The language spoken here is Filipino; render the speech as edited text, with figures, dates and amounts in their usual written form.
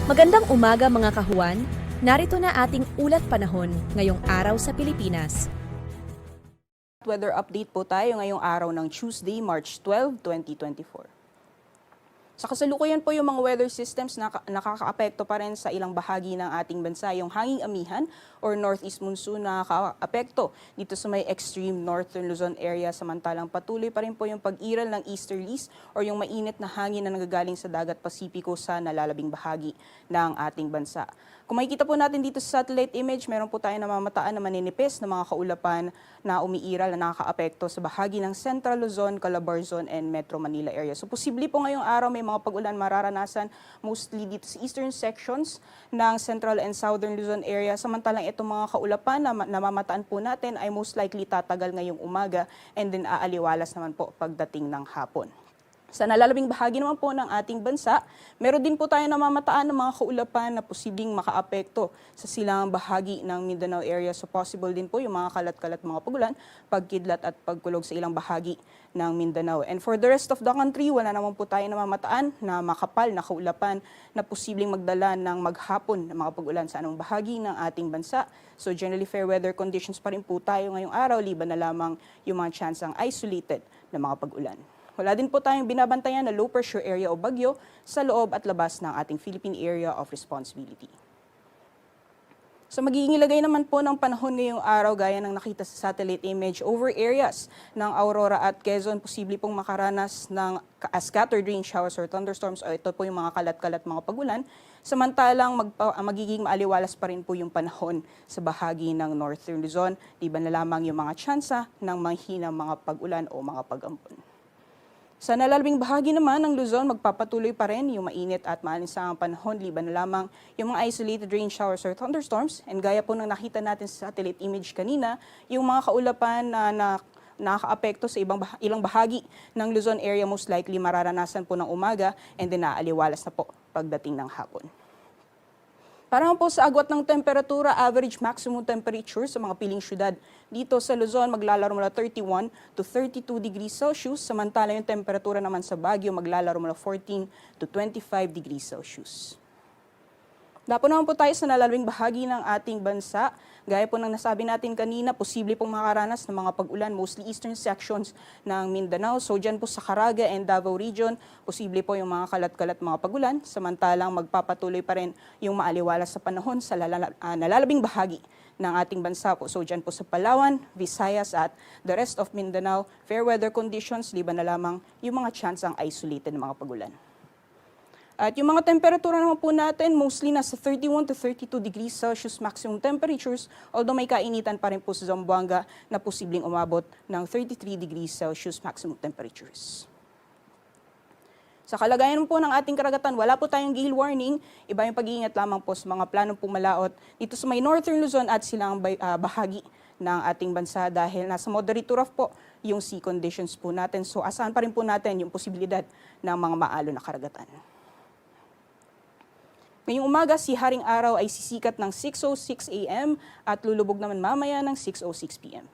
Magandang umaga mga kahuan, narito na ating ulat panahon ngayong araw sa Pilipinas. Weather update po tayo ngayong araw ng Tuesday, March 12, 2024. Sa kasalukuyan po yung mga weather systems na nakakaapekto pa rin sa ilang bahagi ng ating bansa, yung hanging amihan or northeast monsoon na nakakaapekto dito sa may extreme northern Luzon area, samantalang patuloy pa rin po yung pag-iral ng easterlies or yung mainit na hangin na nanggagaling sa dagat Pasipiko sa nalalabing bahagi ng ating bansa. Kung makikita po natin dito sa satellite image, meron po tayo namamataan na maninipis na mga kaulapan na umiiral na nakakaapekto sa bahagi ng Central Luzon, Calabarzon, and Metro Manila area. So posible po ngayong araw may mga pag-ulan mararanasan mostly dito sa eastern sections ng Central and Southern Luzon area. Samantalang itong mga kaulapan na namamataan po natin ay most likely tatagal ngayong umaga and then aaliwalas naman po pagdating ng hapon. Sa nalalabing bahagi naman po ng ating bansa, meron din po tayo namamataan ng mga kaulapan na posibleng makaapekto sa silangang bahagi ng Mindanao area. So possible din po yung mga kalat-kalat mga pagulan, pagkidlat at pagkulog sa ilang bahagi ng Mindanao. And for the rest of the country, wala naman po tayo namamataan na makapal na kaulapan na posibleng magdala ng maghapon na mga pagulan sa anong bahagi ng ating bansa. So generally fair weather conditions pa rin po tayo ngayong araw, liban na lamang yung mga tsansang isolated na mga pagulan. Wala din po tayong binabantayan na low pressure area o bagyo sa loob at labas ng ating Philippine Area of Responsibility. So magiging ilagay naman po ng panahon ngayong araw gaya ng nakita sa satellite image over areas ng Aurora at Quezon, posible pong makaranas ng scattered rain showers or thunderstorms o ito po yung mga kalat-kalat mga pagulan. Samantalang magiging maaliwalas pa rin po yung panahon sa bahagi ng Northern Luzon, liban na lamang yung mga tsansa ng mahinang mga pag-ulan o mga pag-ampon. Sa nalalabing bahagi naman ng Luzon, magpapatuloy pa rin yung mainit at maalinsangang panahon, liban na lamang yung mga isolated rain showers or thunderstorms. And gaya po ng nakita natin sa satellite image kanina, yung mga kaulapan na nakakaapekto sa ilang bahagi ng Luzon area, most likely mararanasan po ng umaga and then naaliwalas na po pagdating ng hapon. Para po sa agwat ng temperatura, average maximum temperature sa mga piling syudad dito sa Luzon maglalaro mula 31 to 32 degrees Celsius, samantala yung temperatura naman sa Baguio maglalaro mula 14 to 25 degrees Celsius. Dapo naman po tayo sa nalalabing bahagi ng ating bansa. Gaya po ng nasabi natin kanina, posible pong makaranas ng mga pag-ulan, mostly eastern sections ng Mindanao. So dyan po sa Caraga and Davao region, posible po yung mga kalat-kalat mga pag-ulan. Samantalang magpapatuloy pa rin yung maaliwalas sa panahon sa nalalabing bahagi ng ating bansa po. So dyan po sa Palawan, Visayas at the rest of Mindanao, fair weather conditions, liban na lamang yung mga tsansang isolated na mga pag-ulan. At yung mga temperatura naman po natin, mostly nasa 31 to 32 degrees Celsius maximum temperatures, although may kainitan pa rin po sa Zamboanga na posibleng umabot ng 33 degrees Celsius maximum temperatures. Sa kalagayan po ng ating karagatan, wala po tayong gale warning, iba yung pag-iingat lamang po sa mga planong pumalaot dito sa may northern Luzon at silang bahagi ng ating bansa dahil nasa moderate to rough po yung sea conditions po natin. So asahan pa rin po natin yung posibilidad ng mga maalo na karagatan. Ngayong umaga, si Haring Araw ay sisikat ng 6:06 a.m. at lulubog naman mamaya ng 6:06 p.m.